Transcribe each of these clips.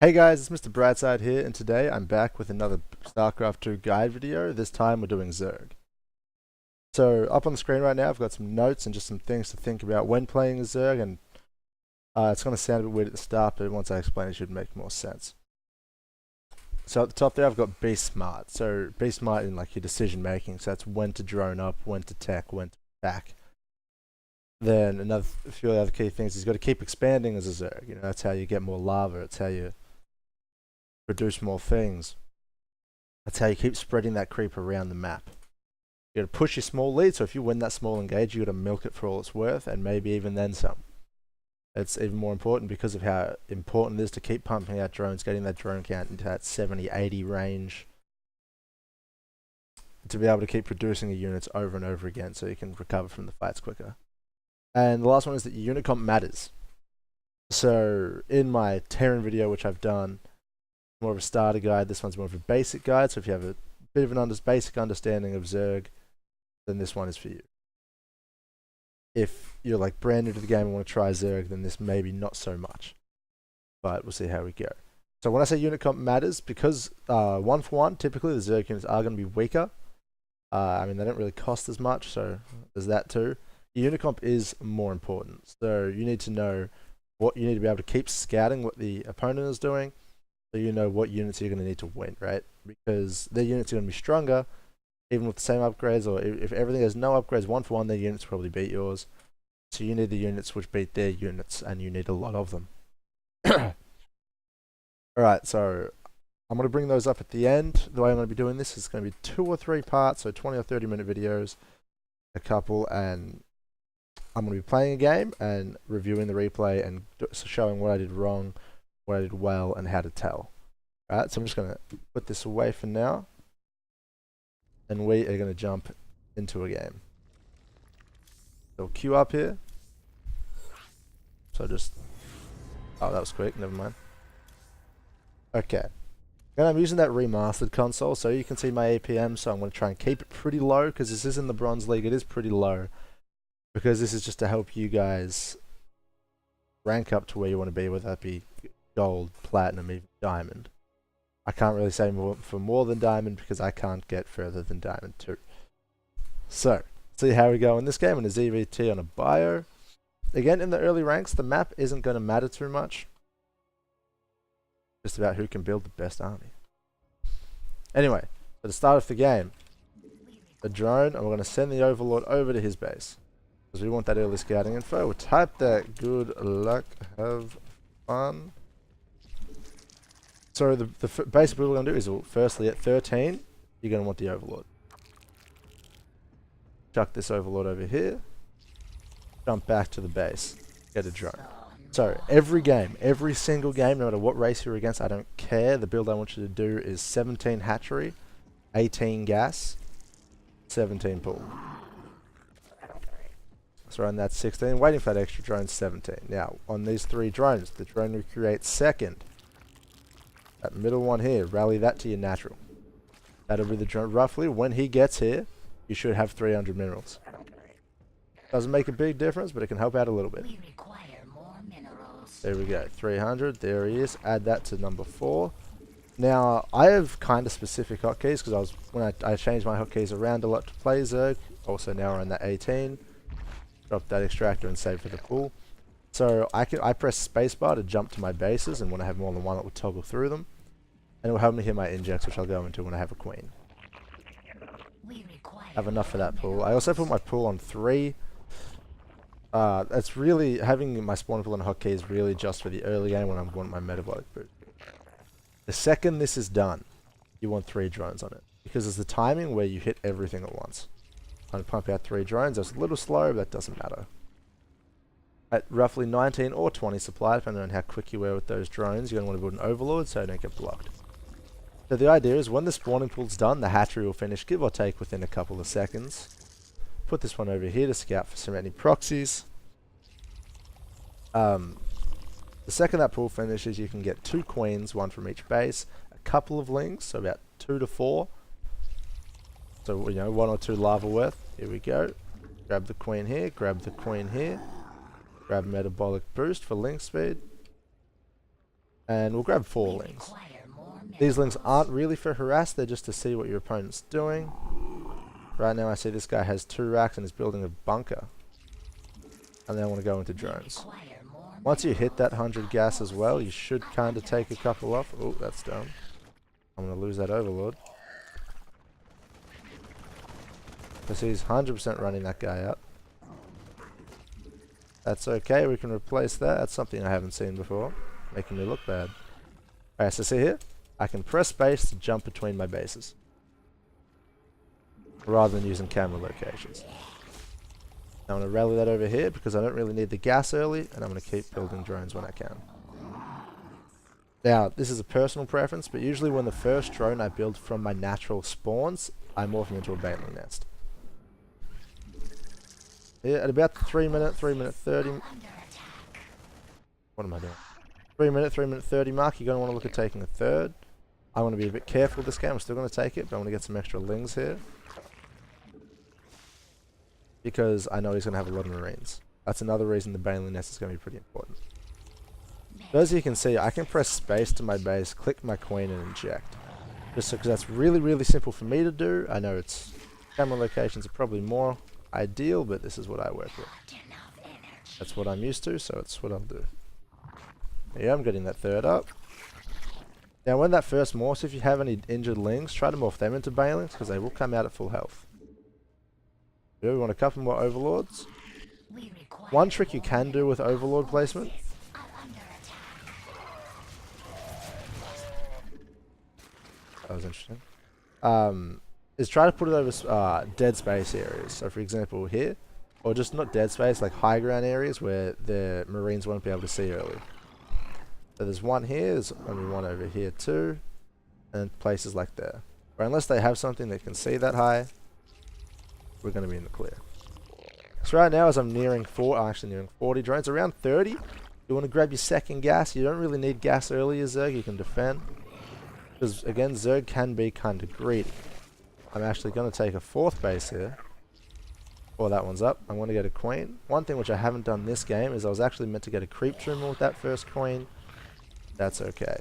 Hey guys, it's Mr. Brightside here, and today I'm back with another Starcraft 2 guide video. This time we're doing Zerg. So up on the screen right now I've got some notes and just some things to think about when playing as Zerg, and it's going to sound a bit weird at the start, but once I explain it should make more sense. So at the top there I've got be smart. So be smart in like your decision making, so that's when to drone up, when to tech, when to attack. Then a few other key things is you've got to keep expanding as a Zerg. You know, that's how you get more lava, it's how you produce more things. That's how you keep spreading that creep around the map. You gotta push your small lead, so if you win that small engage, you gotta milk it for all it's worth, and maybe even then some. It's even more important because of how important it is to keep pumping out drones, getting that drone count into that 70, 80 range, to be able to keep producing the units over and over again so you can recover from the fights quicker. And the last one is that your unit comp matters. So in my Terran video, which I've done, more of a starter guide, this one's more of a basic guide, so if you have a bit of an basic understanding of Zerg, then this one is for you. If you're like brand new to the game and want to try Zerg, then this maybe not so much, but we'll see how we go. So when I say unit comp matters, because 1 for 1, typically the Zerg units are going to be weaker. I mean, they don't really cost as much, so there's that too. Your unit comp is more important, so you need to know what you need to be able to keep scouting what the opponent is doing, so you know what units you're going to need to win, right? Because their units are going to be stronger, even with the same upgrades, or if everything has no upgrades 1 for 1, their units probably beat yours. So you need the units which beat their units, and you need a lot of them. Alright, so I'm going to bring those up at the end. The way I'm going to be doing this is going to be 2 or 3 parts, so 20 or 30 minute videos, a couple, and I'm going to be playing a game and reviewing the replay and showing what I did wrong, what I did well, and how to tell. Alright, so I'm just going to put this away for now, and we are going to jump into a game. So queue up here. So just, oh, that was quick, never mind. Okay, and I'm using that remastered console, so you can see my APM, so I'm going to try and keep it pretty low, because this is in the Bronze League, it is pretty low, because this is just to help you guys rank up to where you want to be, whether that be gold, platinum, even diamond. I can't really say for more than diamond because I can't get further than diamond 2. So, see how we go in this game in a ZVT on a bio. Again, in the early ranks, the map isn't going to matter too much. Just about who can build the best army. Anyway, at the start of the game, a drone, and we're going to send the Overlord over to his base. Because we want that early scouting info. We'll type that good luck, have fun. So the basic build we're going to do is, firstly at 13, you're going to want the Overlord. Chuck this Overlord over here. Jump back to the base. Get a drone. So every game, every single game, no matter what race you're against, I don't care. The build I want you to do is 17 hatchery, 18 gas, 17 pool. So run that 16, waiting for that extra drone 17. Now, on these 3 drones, the drone we create second, that middle one here, rally that to your natural. That'll be the drone. Roughly, when he gets here, you should have 300 minerals. Doesn't make a big difference, but it can help out a little bit. We require more minerals. There we go, 300, there he is. Add that to number 4. Now, I have kind of specific hotkeys, because when I changed my hotkeys around a lot to play Zerg, also now we're on that 18. Drop that extractor and save for the pool. So I press spacebar to jump to my bases, and when I have more than one, it will toggle through them. And it will help me hit my injects, which I'll go into when I have a queen. Have enough for that pool. I also put my pool on 3. That's really, having my spawn pool and hotkey is really just for the early game when I want my metabolic boost. The second this is done, you want 3 drones on it, because there's the timing where you hit everything at once. I'm going to pump out 3 drones. That's a little slow, but that doesn't matter. At roughly 19 or 20 supply, depending on how quick you were with those drones, you're going to want to build an Overlord so you don't get blocked. So the idea is when the spawning pool's done, the hatchery will finish, give or take, within a couple of seconds. Put this one over here to scout for some any proxies. The second that pool finishes, you can get 2 queens, 1 from each base, a couple of lings, so about 2 to 4. So, you know, 1 or 2 lava worth. Here we go. Grab the queen here, grab the queen here. Grab metabolic boost for link speed. And we'll grab 4 lings. These lings aren't really for harass, they're just to see what your opponent's doing. Right now I see this guy has 2 racks and is building a bunker. And then I want to go into drones. Once you hit that 100 gas as well, you should kind of take a couple off. Oh, that's dumb. I'm going to lose that overlord. Because he's 100% running that guy out. That's okay, we can replace that. That's something I haven't seen before. Making me look bad. Alright, so see here? I can press space to jump between my bases. Rather than using camera locations. Now I'm going to rally that over here because I don't really need the gas early, and I'm going to keep building drones when I can. Now, this is a personal preference, but usually when the first drone I build from my natural spawns, I morph them into a baneling nest. Here, at about the 3 minute 30... What am I doing? 3 minute 30 mark, you're going to want to look at taking a third. I want to be a bit careful this game, I'm still going to take it, but I want to get some extra lings here. Because I know he's going to have a lot of marines. That's another reason the baneling nest is going to be pretty important. So as you can see, I can press space to my base, click my queen and inject. Just because that's really, really simple for me to do. I know it's camera locations are probably more ideal, but this is what I work with. That's what I'm used to, so it's what I'll do. Yeah, I'm getting that third up. Now when that first morphs, if you have any injured lings, try to morph them into banelings because they will come out at full health. We want a couple more overlords. One trick you can do with overlord placement that was interesting. Is try to put it over dead space areas. So for example here, or just not dead space, like high ground areas where the marines won't be able to see early. So there's one here, there's only one over here too, and places like there. Or unless they have something that can see that high, we're going to be in the clear. So right now as I'm nearing 40 drones, around 30, you want to grab your second gas. You don't really need gas early as Zerg, you can defend. Because again, Zerg can be kind of greedy. I'm actually going to take a 4th base here. Well, that one's up. I'm going to get a queen. One thing which I haven't done this game is I was actually meant to get a creep trimmer with that first queen. That's okay.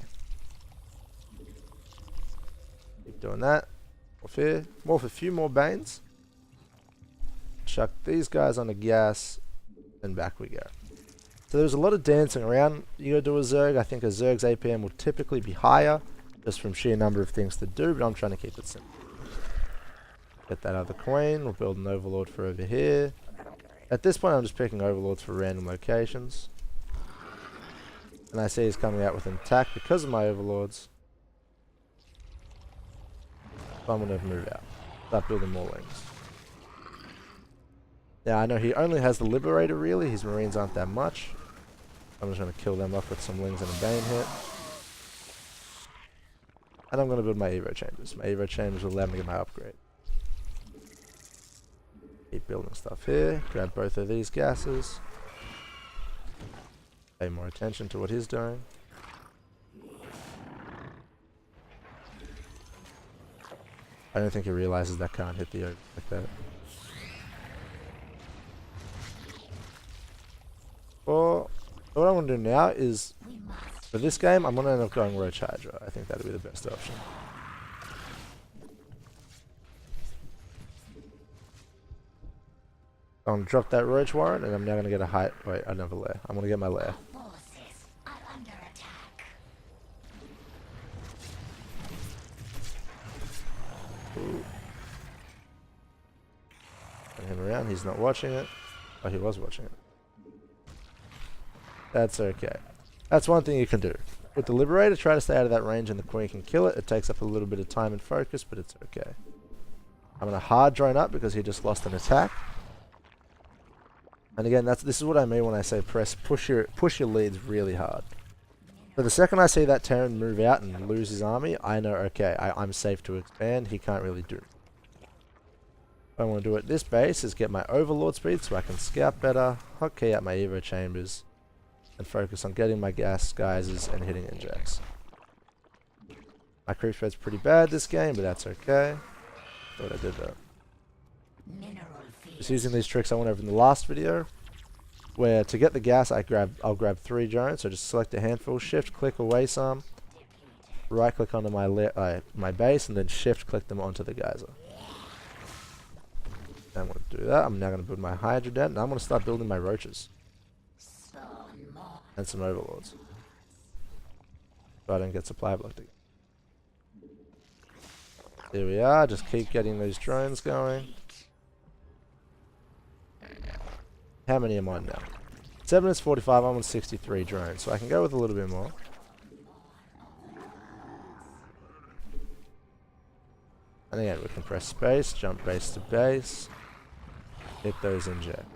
Keep doing that. Morph here. Morph a few more banes. Chuck these guys on the gas, and back we go. So there's a lot of dancing around. You go do a Zerg. I think a Zerg's APM will typically be higher, just from sheer number of things to do, but I'm trying to keep it simple. Get that other queen. We'll build an overlord for over here. At this point I'm just picking overlords for random locations. And I see he's coming out with an attack because of my overlords. So I'm going to move out. Start building more lings. Now I know he only has the Liberator really, his marines aren't that much. I'm just going to kill them off with some lings and a bane hit. And I'm going to build my Evo chambers. My Evo chambers will allow me to get my upgrade. Keep building stuff here, grab both of these gases. Pay more attention to what he's doing. I don't think he realizes that can't hit the over like that. Well, what I'm going to do now is, for this game, I'm going to end up going Roach Hydra. I think that would be the best option. I'm going to drop that Roach Warrant, and I'm now going to get a height. Wait, another lair. I'm going to get my lair. Ooh. Turn him around, he's not watching it. Oh, he was watching it. That's okay. That's one thing you can do. With the Liberator, try to stay out of that range and the Queen can kill it. It takes up a little bit of time and focus, but it's okay. I'm going to hard drone up because he just lost an attack. And again, this is what I mean when I say push your leads really hard. So the second I see that Terran move out and lose his army, I know, okay, I'm safe to expand. He can't really do it. What I want to do at this base is get my Overlord speed so I can scout better, hotkey out my Evo chambers, and focus on getting my gas geysers and hitting injects. My creep spread's pretty bad this game, but that's okay. Thought I did that. Just using these tricks I went over in the last video. where to get the gas I'll grab 3 drones, so just select a handful, shift click away some, right click onto my base, and then shift click them onto the geyser. I'm going to do that. I'm now going to build my Hydra den, and I'm going to start building my roaches. And some overlords. So I don't get supply blocked again. Here we are, just keep getting those drones going. How many am I on now? 7 is 45, I'm on 63 drones, so I can go with a little bit more. And again, we can press space, jump base to base, hit those inject.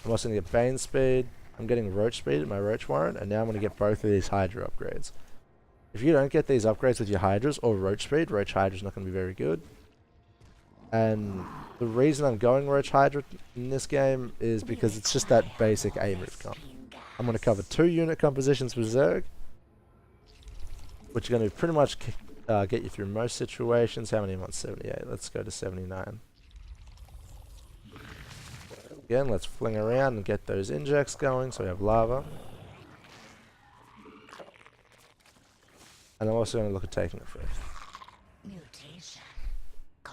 I'm also going to get Bane speed, I'm getting Roach speed at my Roach warrant, and now I'm going to get both of these Hydra upgrades. If you don't get these upgrades with your Hydras or Roach speed, Roach Hydra's not going to be very good. And the reason I'm going Roach Hydra in this game is because it's just that basic A move comp. I'm going to cover 2 unit compositions for Zerg, which are going to pretty much get you through most situations. How many am I on? 78. Let's go to 79. Again, let's fling around and get those injects going so we have lava. And I'm also going to look at taking it first.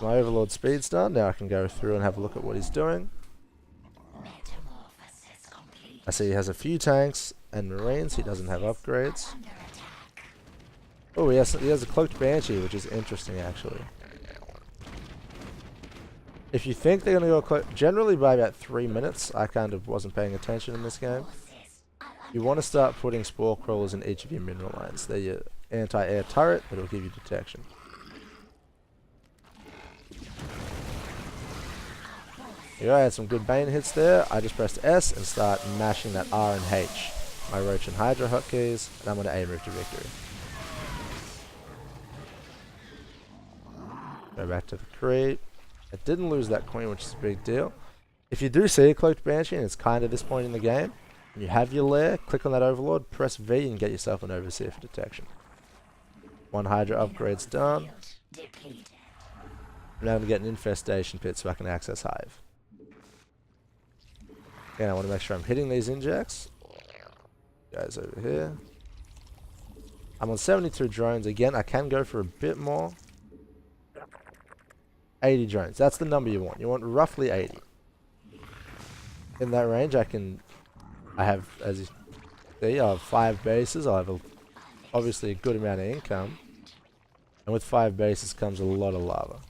My Overlord speed's done. Now I can go through and have a look at what he's doing. I see he has a few tanks and marines. He doesn't have upgrades. Oh, he has a cloaked banshee, which is interesting actually. If you think they're going to go generally by about 3 minutes, I kind of wasn't paying attention in this game. You want to start putting spore crawlers in each of your mineral lines. They're your anti-air turret that'll give you detection. Here I had some good Bane hits there. I just pressed S and start mashing that R and H, my Roach and Hydra hotkeys, and I'm going to A move to victory. Go back to the creep. I didn't lose that queen, which is a big deal. If you do see a cloaked banshee, and it's kind of this point in the game, and you have your lair, click on that overlord, press V, and get yourself an overseer for detection. 1 Hydra upgrade's done. I'm now going to get an infestation pit so I can access Hive. Again, I want to make sure I'm hitting these injects. Guys over here. I'm on 72 drones. Again, I can go for a bit more. 80 drones. That's the number you want. You want roughly 80. In that range, I have, as you see, I have 5 bases. I have obviously a good amount of income. And with 5 bases comes a lot of lava.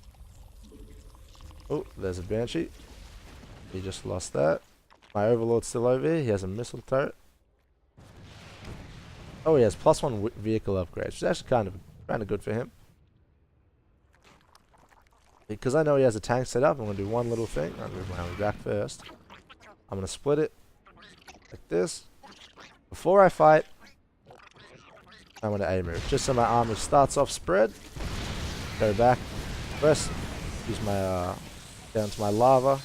Oh, there's a Banshee. He just lost that. My Overlord's still over here. He has a missile turret. Oh, he has +1 vehicle upgrade, which is actually kind of good for him. Because I know he has a tank set up, I'm going to do one little thing. I'll move my army back first. I'm going to split it like this. Before I fight, I'm going to A move. Just so my army starts off spread. Go back. First, use my down to my lava.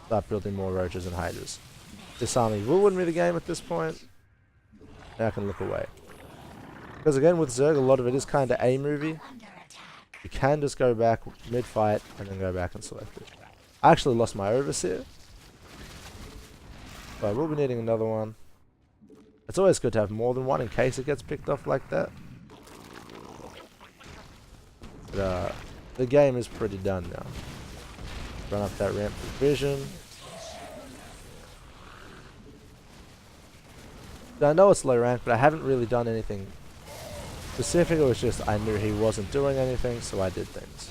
Start building more roaches and hydras. This army will win me the game at this point. Now I can look away. Because again, with Zerg, a lot of it is kind of A movie. You can just go back mid-fight and then go back and select it. I actually lost my Overseer. But I will be needing another one. It's always good to have more than one in case it gets picked off like that. But the game is pretty done now. Run up that ramp for vision. I know it's low rank, but I haven't really done anything specific. It was just I knew he wasn't doing anything, so I did things.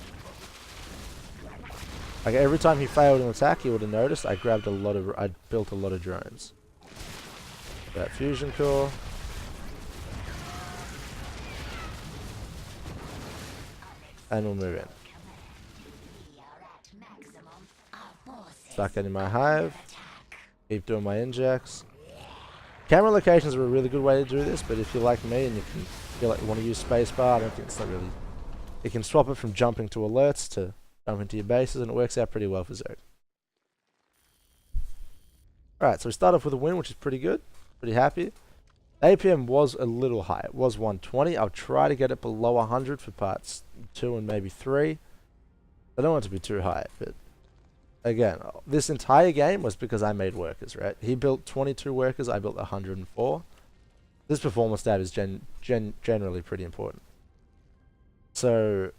Like every time he failed an attack, you would have noticed I built a lot of drones. That fusion core. And we'll move in. Start getting my hive. Keep doing my injects. Camera locations are a really good way to do this, but if you're like me and you feel like you want to use spacebar, I don't think it's not really. You can swap it from jumping to alerts to jump into your bases, and it works out pretty well for Zerg. Alright, so we start off with a win, which is pretty good. Pretty happy. APM was a little high. It was 120. I'll try to get it below 100 for parts 2 and maybe 3. I don't want it to be too high, but again, this entire game was because I made workers, right? He built 22 workers, I built 104. This performance stat is generally pretty important. So,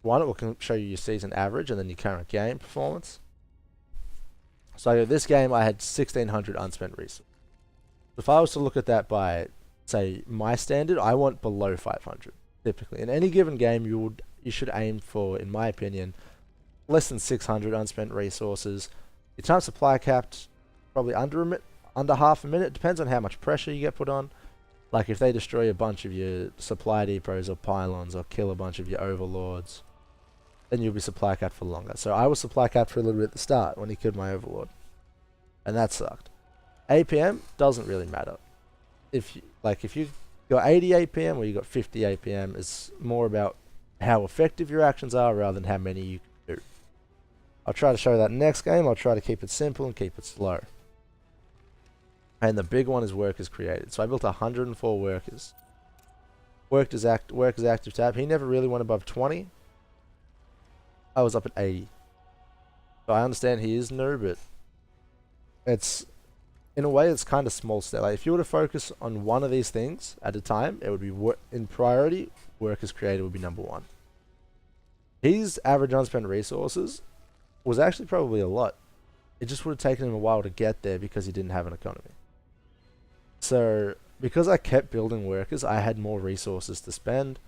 one, it will show you your season average and then your current game performance. So this game, I had 1,600 unspent resources. If I was to look at that by, say, my standard, I want below 500. Typically, in any given game, you should aim for, in my opinion, less than 600 unspent resources. Your time supply capped probably under half a minute. Depends on how much pressure you get put on. Like if they destroy a bunch of your supply depots or pylons or kill a bunch of your overlords, then you'll be supply capped for longer. So I was supply capped for a little bit at the start when he killed my overlord, and that sucked. APM doesn't really matter. If you got 80 APM or you got 50 APM, it's more about how effective your actions are rather than how many you can do. I'll try to show that next game. I'll try to keep it simple and keep it slow. And the big one is workers created. So I built 104 workers. Workers active tab. He never really went above 20. I was up at 80. So I understand he is new, but it's, in a way, it's kind of small step. Like if you were to focus on one of these things at a time, it would be in priority. Workers created would be number one. His average unspent resources was actually probably a lot. It just would have taken him a while to get there because he didn't have an economy. So because I kept building workers, I had more resources to spend.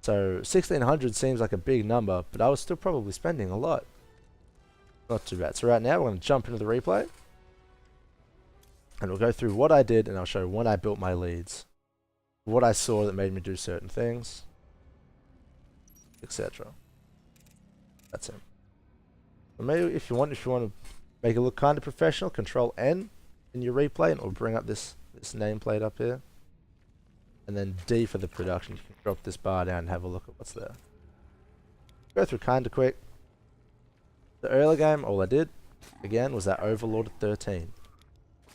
So 1,600 seems like a big number, but I was still probably spending a lot. Not too bad. So right now we're going to jump into the replay. And we'll go through what I did, and I'll show when I built my leads, what I saw that made me do certain things, etc. That's it. So maybe if you want to make it look kind of professional, Control N in your replay, and it will bring up this nameplate up here. And then D for the production. You can drop this bar down and have a look at what's there. Go through kind of quick. The early game, all I did, again, was that Overlord at 13.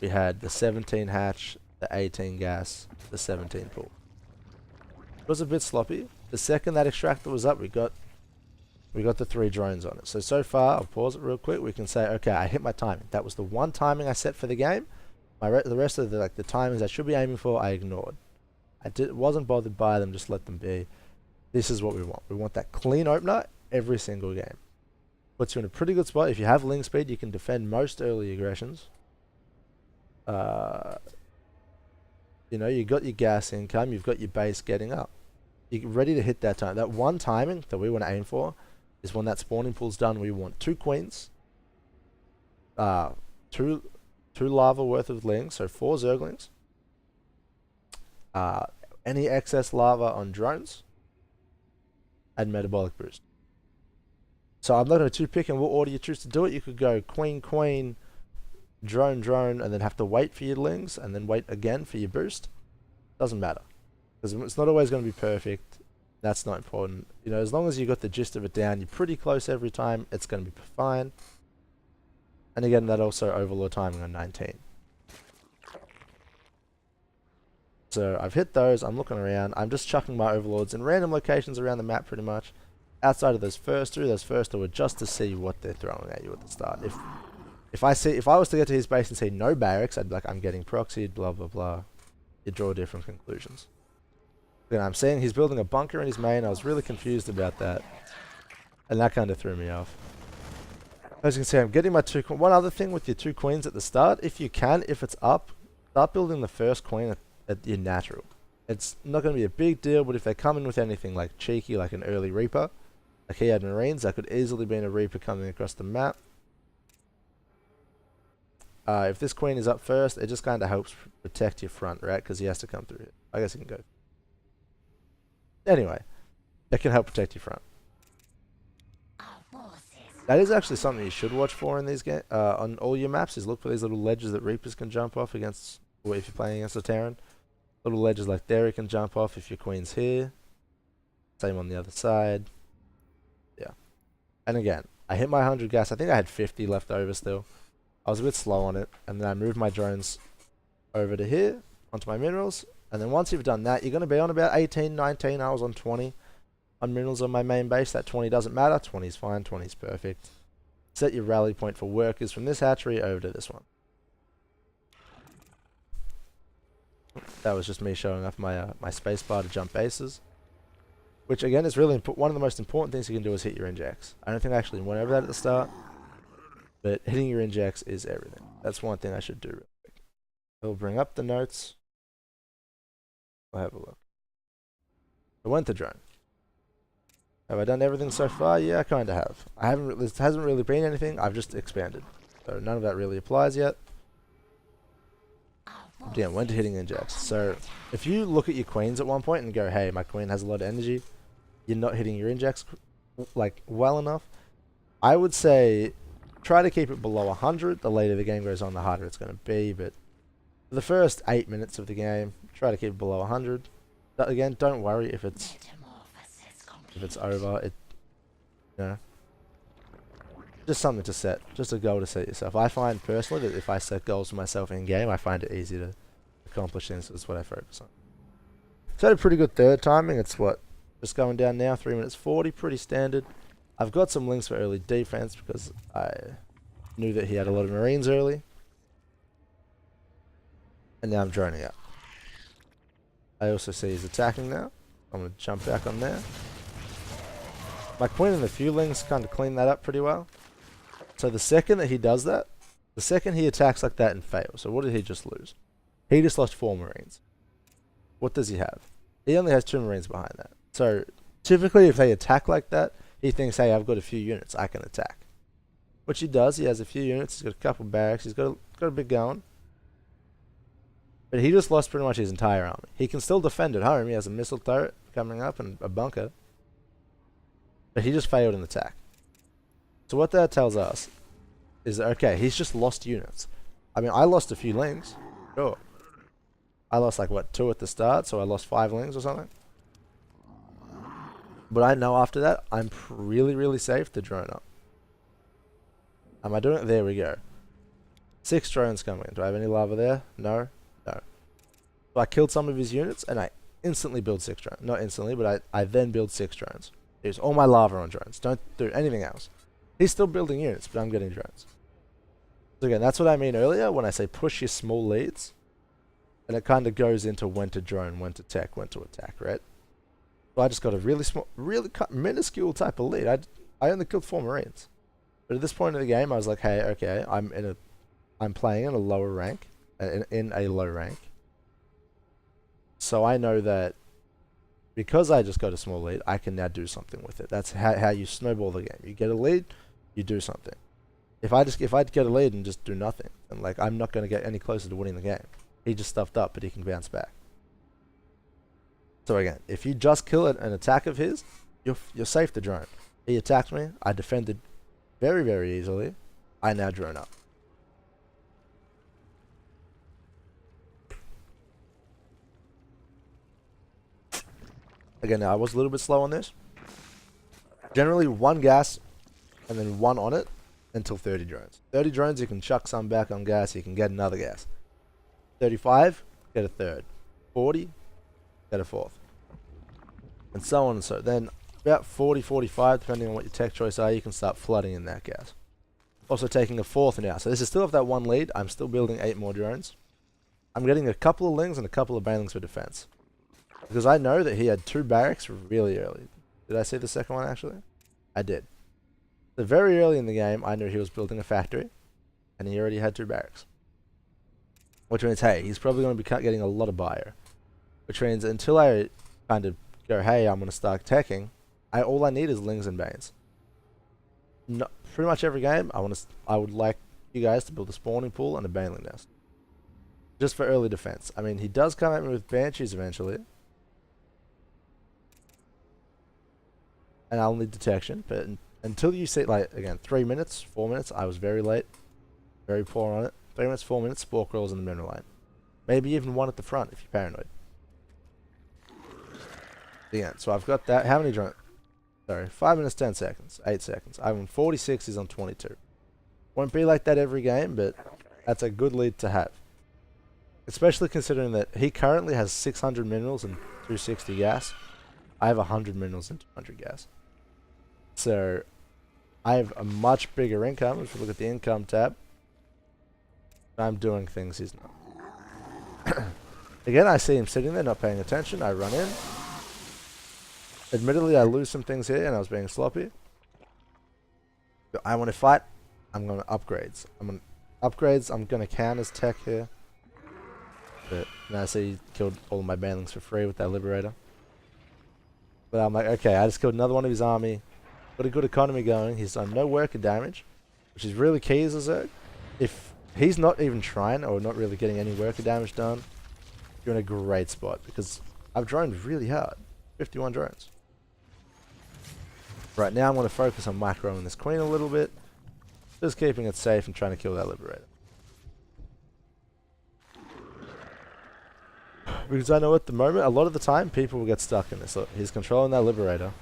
We had the 17 hatch, the 18 gas, the 17 pool. It was a bit sloppy. The second that extractor was up, we got the 3 drones on it. So far, I'll pause it real quick. We can say, okay, I hit my timing. That was the one timing I set for the game. The rest of the timings I should be aiming for, I ignored. Wasn't bothered by them, just let them be. This is what we want. We want that clean opener every single game. Puts you in a pretty good spot. If you have ling speed, you can defend most early aggressions. You know, you got your gas income, you've got your base getting up. You're ready to hit that time. That one timing that we want to aim for is when that spawning pool's done. We want 2 queens, 2 lava worth of lings, so 4 zerglings. Any excess lava on drones, and metabolic boost. So I'm not going to too pick in what order you choose to do it. You could go queen, queen, drone, drone, and then have to wait for your lings, and then wait again for your boost. Doesn't matter, because it's not always going to be perfect. That's not important. You know, as long as you got the gist of it down, you're pretty close every time. It's going to be fine. And again, that also overlord timing on 19. So I've hit those. I'm looking around. I'm just chucking my overlords in random locations around the map, pretty much. Outside of those first 2 were just to see what they're throwing at you at the start. If I was to get to his base and see no barracks, I'd be like, I'm getting proxied, blah blah blah. You draw different conclusions. Then I'm seeing he's building a bunker in his main. I was really confused about that, and that kind of threw me off. As you can see, I'm getting my 2. One other thing with your 2 queens at the start, if you can, if it's up, start building the first queen at your natural. It's not going to be a big deal, but if they come in with anything like cheeky, like an early Reaper, like he had Marines, that could easily be a Reaper coming across the map. If this queen is up first, it just kind of helps protect your front, right? Because he has to come through it. I guess he can go. Anyway, it can help protect your front. That is actually something you should watch for in these games. On all your maps, is look for these little ledges that Reapers can jump off against, or if you're playing against a Terran. Little ledges like there you can jump off if your queen's here. Same on the other side. Yeah. And again, I hit my 100 gas. I think I had 50 left over still. I was a bit slow on it, and then I moved my drones over to here, onto my minerals, and then once you've done that, you're going to be on about 18, 19, I was on 20 on minerals on my main base. That 20 doesn't matter, 20 is fine, 20 is perfect. set your rally point for workers from this hatchery over to this one. That was just me showing off my my spacebar to jump bases. Which again is really one of the most important things you can do is hit your injects. I don't think I actually went over that at the start, but hitting your injects is everything. That's one thing I should do real quick. I'll bring up the notes. I'll have a look. I went to drone. Have I done everything so far? Yeah, I kind of have. I haven't. This hasn't really been anything. I've just expanded, so none of that really applies yet. Yeah, went to hitting injects. So if you look at your queens at one point and go, "Hey, my queen has a lot of energy," you're not hitting your injects like well enough. I would say try to keep it below 100. The later the game goes on, the harder it's going to be. But for the first 8 minutes of the game, try to keep it below 100. But again, don't worry if it's over. It, you know, just something to set, just a goal to set yourself. I find personally that if I set goals for myself in game, I find it easy to accomplish things. That's what I focus on. So I had a pretty good third timing. It's what, just going down now, 3 minutes 40, pretty standard. I've got some links for early defense because I knew that he had a lot of Marines early. And now I'm droning out. I also see he's attacking now. I'm going to jump back on there. My queen and the few lings kind of clean that up pretty well. So the second that he does that, the second he attacks like that and fails, so what did he just lose? He just lost 4 Marines. What does he have? He only has 2 Marines behind that. So typically if they attack like that, he thinks, hey, I've got a few units, I can attack. Which he does, he has a few units, he's got a couple barracks, he's got a bit going. But he just lost pretty much his entire army. He can still defend at home, he has a missile turret coming up and a bunker. But he just failed in the attack. So what that tells us is that, okay, he's just lost units. I mean, I lost a few lings, sure. I lost like, what, 2 at the start, so I lost 5 lings or something. But I know after that, I'm really, really safe to drone up. Am I doing it? There we go. 6 drones coming in. Do I have any lava there? No? No. So I killed some of his units, and I instantly build 6 drones. Not instantly, but I then build 6 drones. Use all my lava on drones. Don't do anything else. He's still building units, but I'm getting drones. So again, that's what I mean earlier when I say push your small leads. And it kind of goes into when to drone, when to tech, when to attack, right? So I just got a really small, really minuscule type of lead. I only killed 4 Marines. But at this point in the game, I was like, hey, okay, I'm playing in a lower rank, in a low rank. So I know that because I just got a small lead, I can now do something with it. That's how you snowball the game. You get a lead, you do something. If I get a lead and just do nothing, and like I'm not going to get any closer to winning the game. He just stuffed up, but he can bounce back. So again, if you just kill an attack of his, you're safe to drone. He attacked me, I defended very, very easily. I now drone up. Again, now I was a little bit slow on this. Generally 1 gas and then 1 on it until 30 drones. 30 drones, you can chuck some back on gas, you can get another gas. 35, get a 3rd. 40, get a 4th. And so on and so. Then about 40, 45, depending on what your tech choice are, you can start flooding in that gas. Also taking a 4th now. So this is still off that 1 lead. I'm still building 8 more drones. I'm getting a couple of lings and a couple of banelings for defense. Because I know that he had 2 barracks really early. Did I see the second one actually? I did. So very early in the game, I knew he was building a factory. And he already had 2 barracks. Which means, hey, he's probably going to be getting a lot of bio. Which means until I kind of go, hey, I'm going to start teching, all I need is lings and banes. Pretty much every game, I would like you guys to build a spawning pool and a baneling nest. Just for early defense. I mean, he does come at me with banshees eventually. And I'll need detection, but until you see, like, again, 3 minutes, 4 minutes, I was very late. Very poor on it. 3 minutes, 4 minutes, spore crawls in the mineral line. Maybe even 1 at the front if you're paranoid. Yeah, so I've got that. How many drones? Sorry, 5 minutes, 10 seconds, 8 seconds. I'm on 46, he's on 22. Won't be like that every game, but that's a good lead to have. Especially considering that he currently has 600 minerals and 260 gas. I have 100 minerals and 200 gas. So, I have a much bigger income. If you look at the income tab, I'm doing things he's not. Again, I see him sitting there not paying attention. I run in. Admittedly, I lose some things here and I was being sloppy. But I want to fight. I'm going to upgrades. I'm going to count as tech here. But now I see he killed all of my banelings for free with that Liberator. But I'm like, okay, I just killed another one of his army. Got a good economy going. He's done no worker damage, which is really key as a Zerg. If he's not even trying or not really getting any worker damage done, you're in a great spot because I've droned really hard. 51 drones. Right now I'm going to focus on microing this queen a little bit. Just keeping it safe and trying to kill that Liberator. Because I know at the moment, a lot of the time, people will get stuck in this. Look, he's controlling that Liberator.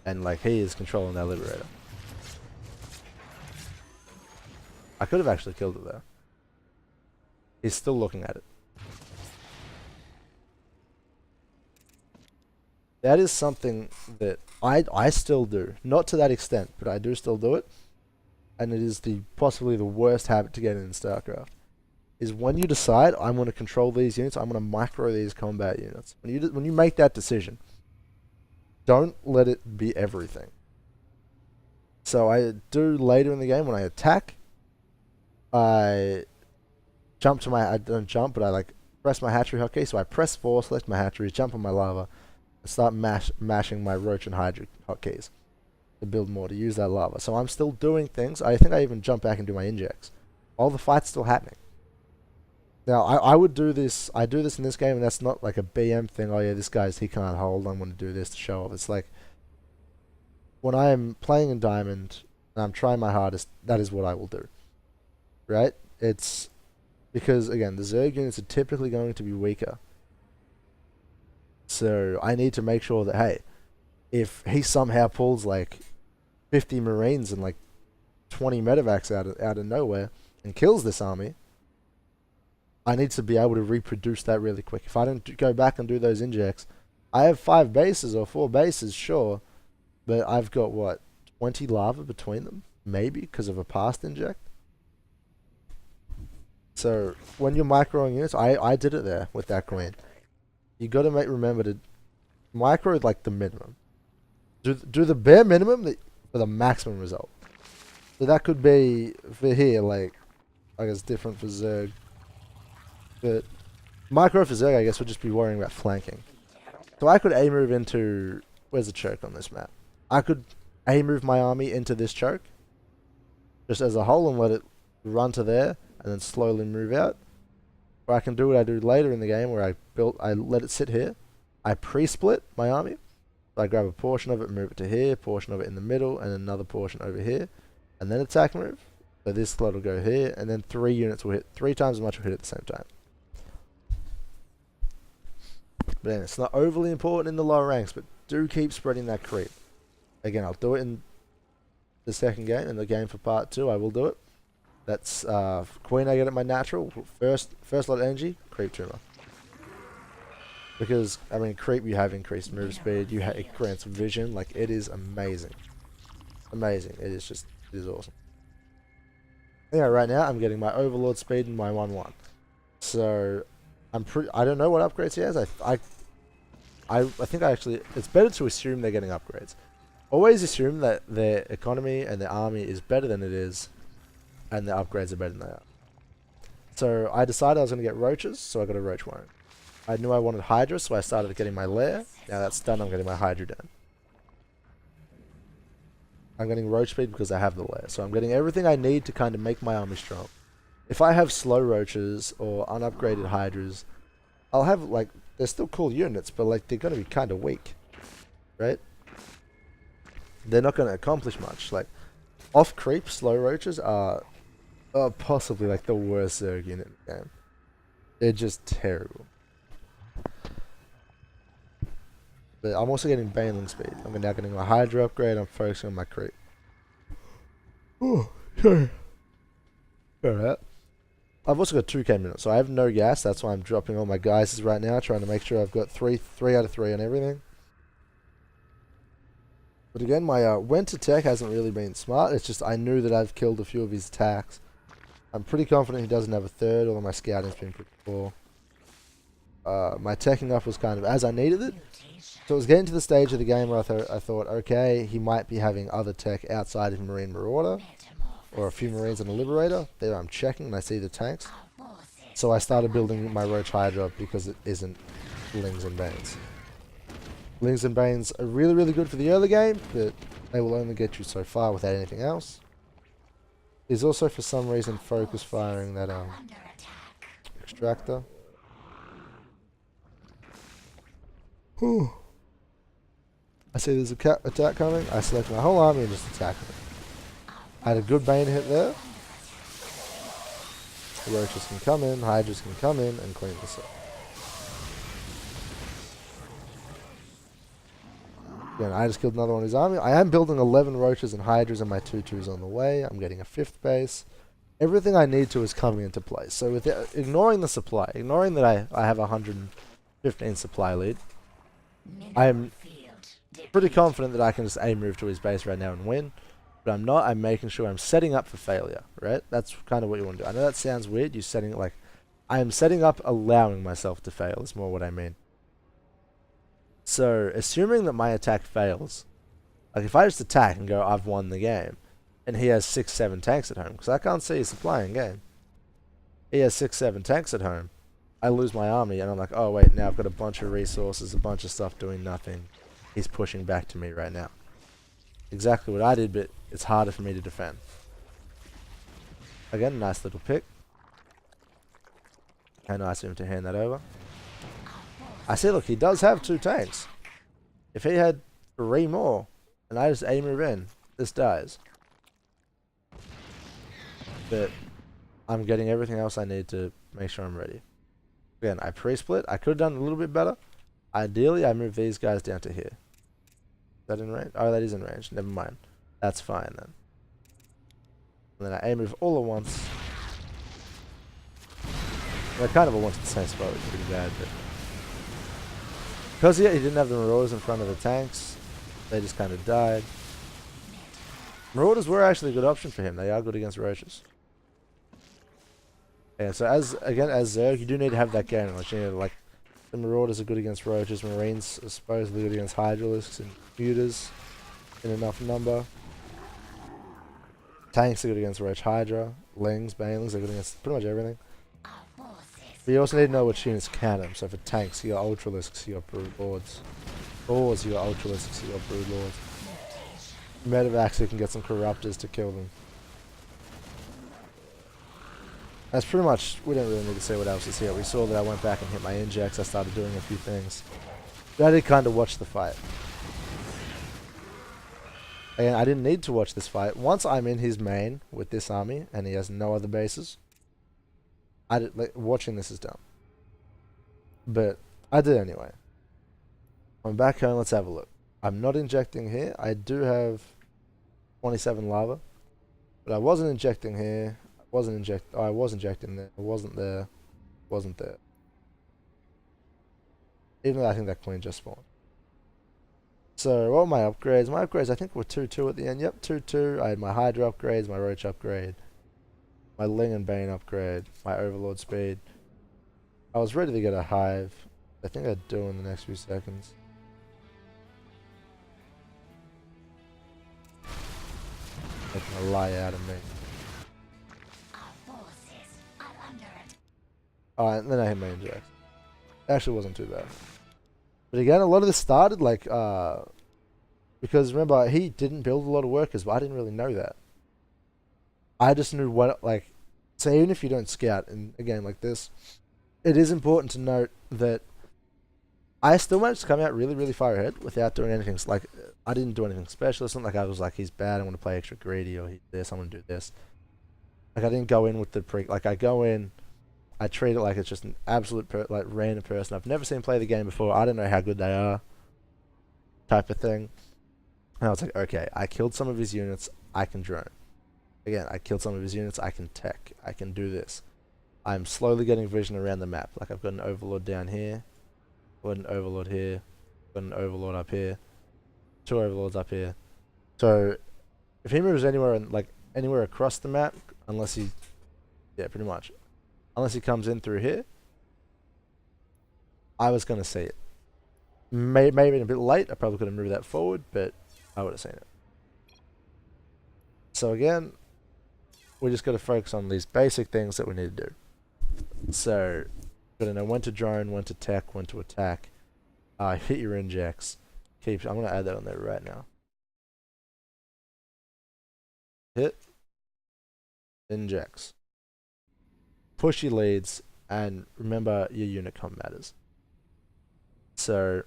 And like, he is controlling that Liberator. I could have actually killed it there. He's still looking at it. That is something that I still do. Not to that extent, but I do still do it. And it is possibly the worst habit to get in StarCraft. Is when you decide, I'm going to control these units, I'm going to micro these combat units. When you make that decision, don't let it be everything. So I do later in the game when I attack, I jump to I don't jump, but I like press my hatchery hotkey. So I press 4, select my hatcheries, jump on my lava, and start mashing my roach and hydra hotkeys to build more, to use that lava. So I'm still doing things. I think I even jump back and do my injects. All the fight's still happening. Now, I would do this, I do this in this game, and that's not like a BM thing, oh yeah, this guy's, he can't hold, I'm going to do this to show off. It's like, when I am playing in Diamond, and I'm trying my hardest, that is what I will do. Right? It's, because, again, the Zerg units are typically going to be weaker. So, I need to make sure that, hey, if he somehow pulls like 50 Marines and like 20 medevacs out of nowhere, and kills this army, I need to be able to reproduce that really quick. If I don't go back and do those injects, I have 5 bases or 4 bases, sure, but I've got, what, 20 lava between them? Maybe, because of a past inject? So, when you're microing units, I did it there with that queen. You got to remember to micro like the minimum. Do the bare minimum for the maximum result. So that could be, for here, like, I guess different for Zerg. But micro for Zerg, I guess, would just be worrying about flanking. So I could A-move into... Where's the choke on this map? I could A-move my army into this choke, just as a whole, and let it run to there, and then slowly move out. Or I can do what I do later in the game, where I let it sit here. I pre-split my army. So I grab a portion of it, move it to here, portion of it in the middle, and another portion over here. And then attack move. So this slot will go here, and then 3 units will hit, 3 times as much will hit at the same time. But then it's not overly important in the lower ranks, but do keep spreading that creep. Again, I'll do it in the second game, in the game for part 2, I will do it. That's Queen I get at my natural, first lot of energy, creep tumor. Because, I mean, creep, you have increased move speed, it grants vision, like, it is amazing. Amazing, it is awesome. Yeah, right now, I'm getting my Overlord speed and my 1-1. So, I don't know what upgrades he has. I think it's better to assume they're getting upgrades. Always assume that their economy and their army is better than it is, and their upgrades are better than they are. So I decided I was going to get roaches, so I got a roach warren. I knew I wanted hydra, so I started getting my lair. Now that's done, I'm getting my hydra down. I'm getting roach speed because I have the lair, so I'm getting everything I need to kind of make my army strong. If I have slow roaches or unupgraded hydras, I'll have, like, they're still cool units, but, like, they're going to be kind of weak. Right? They're not going to accomplish much. Like, off-creep slow roaches are possibly, like, the worst Zerg unit in the game. They're just terrible. But I'm also getting baneling speed. I'm now getting my hydra upgrade, I'm focusing on my creep. Oh, sorry. Alright. I've also got 2k minutes, so I have no gas. That's why I'm dropping all my guys right now, trying to make sure I've got 3 out of 3 on everything. But again, my went to tech hasn't really been smart. It's just I knew that I've killed a few of his attacks. I'm pretty confident he doesn't have a third, although my scouting's been pretty poor. My teching up was kind of as I needed it. So it was getting to the stage of the game where I thought, okay, he might be having other tech outside of Marine Marauder, or a few Marines and a Liberator. There I'm checking and I see the tanks. So I started building my Roach Hydra because it isn't Lings and Banes. Lings and Banes are really, really good for the early game, but they will only get you so far without anything else. He's also for some reason focus firing that extractor. Whew. I see there's a attack coming. I select my whole army and just attack it. I had a good Bane hit there. The Roaches can come in, Hydras can come in and clean this up. Again, I just killed another one of his army. I am building 11 Roaches and Hydras and my 2/2s on the way. I'm getting a 5th base. Everything I need to is coming into place. So with ignoring the supply, ignoring that I have a 115 supply lead, I am pretty confident that I can just move to his base right now and win. But I'm not. I'm making sure I'm setting up for failure, right? That's kind of what you want to do. I know that sounds weird. You're setting it like... I am setting up, allowing myself to fail. Is more what I mean. So, assuming that my attack fails, like if I just attack and go, I've won the game, and he has 6-7 tanks at home, because I can't see his supply in game. He has 6-7 tanks at home. I lose my army, and I'm like, oh wait, now I've got a bunch of resources, a bunch of stuff doing nothing. He's pushing back to me right now. Exactly what I did, but it's harder for me to defend. Again, nice little pick. How nice of him to hand that over. I see, look, he does have 2 tanks. If he had 3 more, and I just move in, this dies. But I'm getting everything else I need to make sure I'm ready. Again, I pre-split. I could have done a little bit better. Ideally, I move these guys down to here. Is that in range? Oh, that is in range. Never mind. That's fine then. And then I move all at once. They're kind of all went to the same spot, which is pretty bad, but... Because he didn't have the Marauders in front of the tanks, they just kind of died. Marauders were actually a good option for him. They are good against Roaches. Yeah, so as Zerg, you do need to have that game knowledge. You need to, like, the Marauders are good against Roaches, Marines are supposedly good against Hydralisks and Mutas in enough number. Tanks are good against Roach Hydra, Lings, Banelings are good against pretty much everything. But you also need to know which units can them. So for tanks, you got Ultralisks, you got Brood Lords. Boars, you got Ultralisks, you got Brood Lords. Medevacs, you can get some Corruptors to kill them. That's pretty much, we don't really need to say what else is here. We saw that I went back and hit my injects, I started doing a few things. But I did kind of watch the fight. Again, I didn't need to watch this fight. Once I'm in his main with this army, and he has no other bases, watching this is dumb. But I did anyway. I'm back home, let's have a look. I'm not injecting here. I do have 27 lava. But I wasn't injecting here. I was injecting there. I wasn't there. Wasn't there. Even though I think that queen just spawned. So, what were my upgrades? My upgrades I think were 2-2 at the end. Yep, 2-2. I had my Hydra upgrades, my Roach upgrade, my Ling and Bane upgrade, my Overlord speed. I was ready to get a Hive. I think I'd do in the next few seconds. Making a lie out of me. Alright, and then I hit my inject. Actually wasn't too bad. But again, a lot of this started like, because remember, he didn't build a lot of workers, but I didn't really know that. I just knew what, like, so even if you don't scout, and again, like this, it is important to note that I still managed to come out really, really far ahead without doing anything, like, I didn't do anything special. It's not like I was like, he's bad, I want to play extra greedy, or he's this, I want to do this. Like, I didn't go in with the like, I go in, I treat it like it's just an absolute, like, random person. I've never seen play the game before, I don't know how good they are, type of thing. And I was like, okay, I killed some of his units, I can drone. Again, I killed some of his units, I can tech, I can do this. I'm slowly getting vision around the map. Like, I've got an Overlord down here, got an Overlord here, got an Overlord up here, 2 Overlords up here. So if he moves anywhere anywhere across the map, unless he, yeah, pretty much, unless he comes in through here, I was gonna see it. Maybe a bit late. I probably could have moved that forward, but I would have seen it. So again, we just got to focus on these basic things that we need to do. So, got to know when to drone, when to tech, when to attack. Hit your injects. I'm gonna add that on there right now. Hit injects. Push your leads, and remember your unit comp matters. So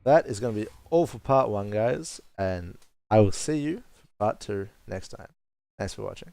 that is going to be all for part 1, guys, and I will see you for part 2 next time. Thanks for watching.